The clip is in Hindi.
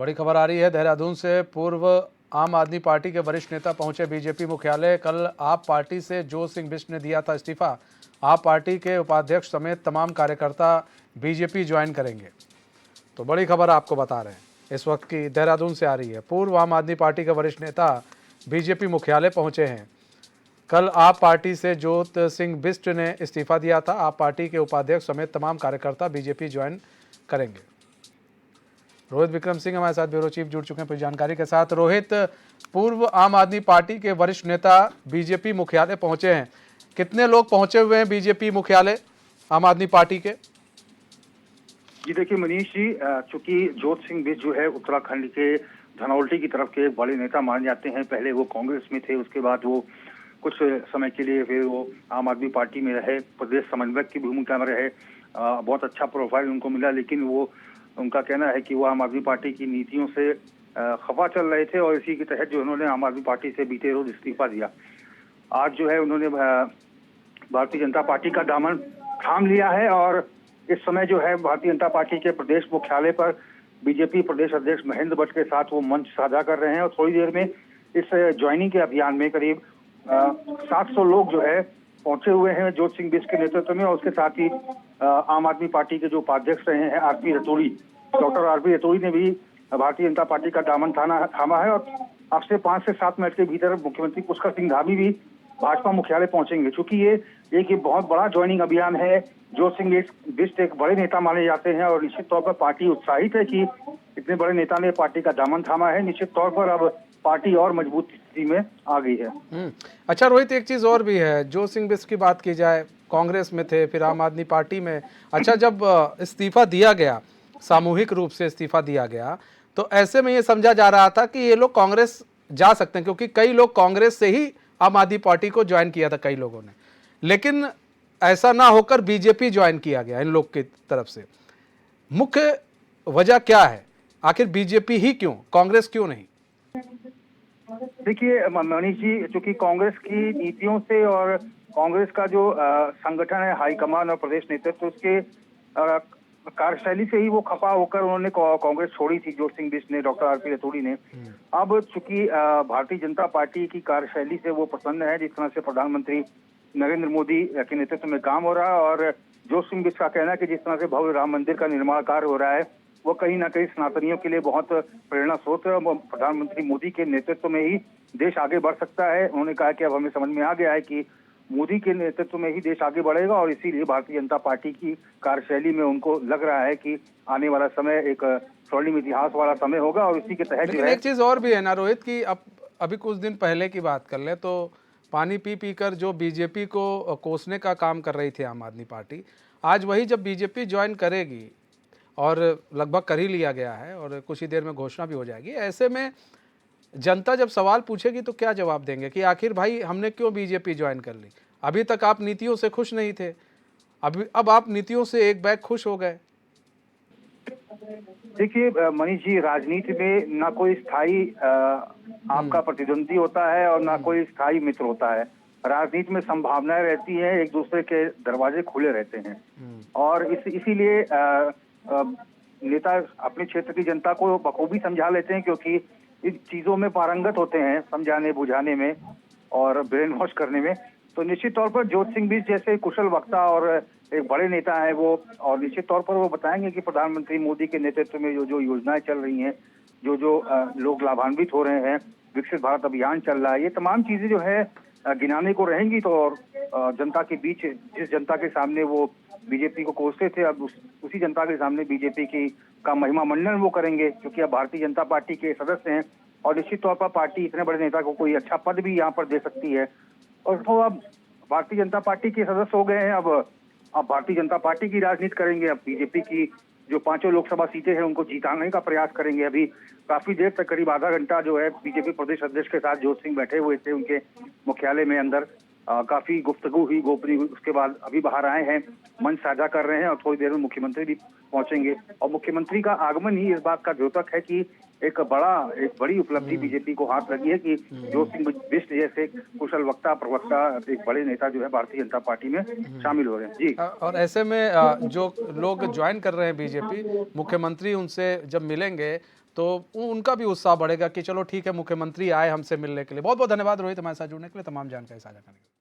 बड़ी खबर आ रही है देहरादून से। पूर्व आम आदमी पार्टी के वरिष्ठ नेता पहुंचे बीजेपी मुख्यालय। कल आप पार्टी से जो सिंह बिष्ट ने दिया था इस्तीफा। आप पार्टी के उपाध्यक्ष समेत तमाम कार्यकर्ता बीजेपी ज्वाइन करेंगे। तो बड़ी खबर आपको बता रहे हैं इस वक्त की देहरादून से आ रही है। पूर्व आम आदमी पार्टी के वरिष्ठ नेता बीजेपी मुख्यालय पहुंचे हैं। कल आप पार्टी से जोत सिंह बिष्ट ने इस्तीफा दिया था। आप पार्टी के उपाध्यक्ष समेत तमाम कार्यकर्ता बीजेपी ज्वाइन करेंगे। रोहित विक्रम सिंह हमारे साथ ब्यूरो चीफ जुड़ चुके हैं पूरी जानकारी के साथ। रोहित, पूर्व आम आदमी पार्टी के वरिष्ठ नेता बीजेपी मुख्यालय पहुंचे हैं। कितने लोग पहुंचे हुए हैं बीजेपी मुख्यालय आम आदमी पार्टी के? जी देखिए मनीष जी, चूंकि जोत सिंह बिष्ट जो है उत्तराखंड के धनौल्टी की तरफ के एक बड़े नेता माने जाते हैं। पहले वो कांग्रेस में थे, उसके बाद वो कुछ समय के लिए फिर वो आम आदमी पार्टी में रहे, प्रदेश समन्वयक की भूमिका में रहे। बहुत अच्छा प्रोफाइल उनको मिला, लेकिन वो उनका कहना है कि वो आम आदमी पार्टी की नीतियों से खफा चल रहे थे और इसी के तहत जो उन्होंने आम आदमी पार्टी से बीते रोज इस्तीफा दिया। आज जो है उन्होंने भारतीय जनता पार्टी का दामन थाम लिया है और इस समय जो है भारतीय जनता पार्टी के प्रदेश मुख्यालय पर बीजेपी प्रदेश अध्यक्ष महेंद्र भट्ट के साथ वो मंच साझा कर रहे हैं। और थोड़ी देर में इस ज्वाइनिंग के अभियान में करीब 700 लोग जो है पहुंचे हुए हैं जोत सिंह बिष्ट के नेतृत्व में। और उसके साथ ही आम आदमी पार्टी के जो उपाध्यक्ष रहे हैं RP Raturi, doctor RP Raturi ने भी भारतीय जनता पार्टी का दामन थामा है। और अब से 5 से 7 मिनट के भीतर मुख्यमंत्री पुष्कर सिंह धामी भी भाजपा मुख्यालय पहुंचेंगे। चूंकि ये बहुत बड़ा ज्वाइनिंग अभियान है। जोत सिंह बिष्ट एक बड़े नेता माने जाते हैं और निश्चित तौर पर पार्टी उत्साहित है कि इतने बड़े नेता ने पार्टी का दामन थामा है। निश्चित तौर पर अब पार्टी और मजबूत स्थिति में आ गई है। अच्छा रोहित, एक चीज और भी है। जोत सिंह बिष्ट की बात की जाए, कांग्रेस में थे, फिर आम आदमी पार्टी में। अच्छा, जब इस्तीफा दिया गया, सामूहिक रूप से इस्तीफा दिया गया, तो ऐसे में ये समझा जा रहा था कि ये लोग कांग्रेस जा सकते हैं, क्योंकि कई लोग कांग्रेस से ही आम आदमी पार्टी को ज्वाइन किया था कई लोगों ने। लेकिन ऐसा ना होकर बीजेपी ज्वाइन किया गया इन लोग की तरफ से। मुख्य वजह क्या है? आखिर बीजेपी ही क्यों, कांग्रेस क्यों नहीं? देखिए मनीष जी, चूंकि कांग्रेस की नीतियों से और कांग्रेस का जो संगठन है, हाईकमान और प्रदेश नेतृत्व, उसके कार्यशैली से ही वो खफा होकर उन्होंने कांग्रेस छोड़ी थी जोत सिंह बिष्ट ने, डॉक्टर आरपी रतूड़ी ने। अब चूंकि भारतीय जनता पार्टी की कार्यशैली से वो प्रसन्न है, जिस तरह से प्रधानमंत्री नरेंद्र मोदी के नेतृत्व में काम हो रहा है। और जोत सिंह बिष्ट का कहना है कि जिस तरह से भव्य राम मंदिर का निर्माण कार्य हो रहा है, वो कहीं ना कहीं सनातनियों के लिए बहुत प्रेरणा स्रोत है। प्रधानमंत्री मोदी के नेतृत्व में ही देश आगे बढ़ सकता है। उन्होंने कहा कि अब हमें समझ में आ गया है कि मोदी के नेतृत्व में ही देश आगे बढ़ेगा और इसीलिए भारतीय जनता पार्टी की कार्यशैली में उनको लग रहा है कि आने वाला समय एक स्वर्णिम इतिहास वाला समय होगा। और इसी के तहत लेकिन एक चीज और भी है ना रोहित, कि अब अभी कुछ दिन पहले की बात कर ले तो पानी पी पी कर जो बीजेपी को कोसने का काम कर रही थी आम आदमी पार्टी, आज वही जब बीजेपी ज्वाइन करेगी, और लगभग कर ही लिया गया है और कुछ ही देर में घोषणा भी हो जाएगी, ऐसे में जनता जब सवाल पूछेगी तो क्या जवाब देंगे कि आखिर भाई हमने क्यों बीजेपी ज्वाइन कर ली? अभी तक आप नीतियों से खुश नहीं थे, अब आप नीतियों से एक बैग खुश हो गए। देखिए मनीष जी, राजनीति में ना कोई स्थायी आपका प्रतिद्वंदी होता है और ना कोई स्थायी मित्र होता है। राजनीति में संभावनाएं रहती हैं, एक दूसरे के दरवाजे खुले रहते हैं। और इसीलिए नेता अपने क्षेत्र की जनता को बखूबी समझा लेते हैं, क्योंकि इन चीजों में पारंगत होते हैं, समझाने बुझाने में और ब्रेन वॉश करने में। तो निश्चित तौर पर जोत सिंह बिष्ट जैसे कुशल वक्ता और एक बड़े नेता है वो, और निश्चित तौर पर वो बताएंगे कि प्रधानमंत्री मोदी के नेतृत्व में जो जो योजनाएं चल रही हैं, जो जो लोग लाभान्वित हो रहे हैं, विकसित भारत अभियान चल रहा है, ये तमाम चीजें जो है गिनाने को रहेंगी। तो और जनता के बीच, जिस जनता के सामने वो बीजेपी को कोसते थे, अब उसी जनता के सामने बीजेपी की का महिमा मंडन वो करेंगे, क्योंकि अब भारतीय जनता पार्टी के सदस्य हैं। और निश्चित तौर पर पार्टी इतने बड़े नेता को कोई अच्छा पद भी यहाँ पर दे सकती है। और तो अब भारतीय जनता पार्टी के सदस्य हो गए हैं, अब भारतीय जनता पार्टी की राजनीति करेंगे। अब बीजेपी की जो 5 लोकसभा सीटें हैं उनको जीताने का प्रयास करेंगे। अभी काफी देर तक, करीब आधा घंटा जो है बीजेपी प्रदेश अध्यक्ष के साथ जोत सिंह बैठे हुए थे उनके मुख्यालय में अंदर। काफी गुफ्तगू हुई, गोपनीय हुई। उसके बाद अभी बाहर आए हैं, मंच साझा कर रहे हैं और थोड़ी देर में मुख्यमंत्री भी पहुंचेंगे। और मुख्यमंत्री का आगमन ही इस बात का द्योतक है कि एक बड़ी उपलब्धि बीजेपी को हाथ लगी है कि जोत सिंह बिष्ट जैसे कुशल वक्ता, प्रवक्ता, एक बड़े नेता जो है भारतीय जनता पार्टी में शामिल हो रहे हैं। जी, और ऐसे में जो लोग ज्वाइन कर रहे हैं बीजेपी, मुख्यमंत्री उनसे जब मिलेंगे तो उनका भी उत्साह बढ़ेगा कि चलो ठीक है, मुख्यमंत्री आए हमसे मिलने के लिए। बहुत बहुत धन्यवाद रोहित, हमारे साथ जुड़ने के लिए, तमाम जानकारी साझा करने के लिए।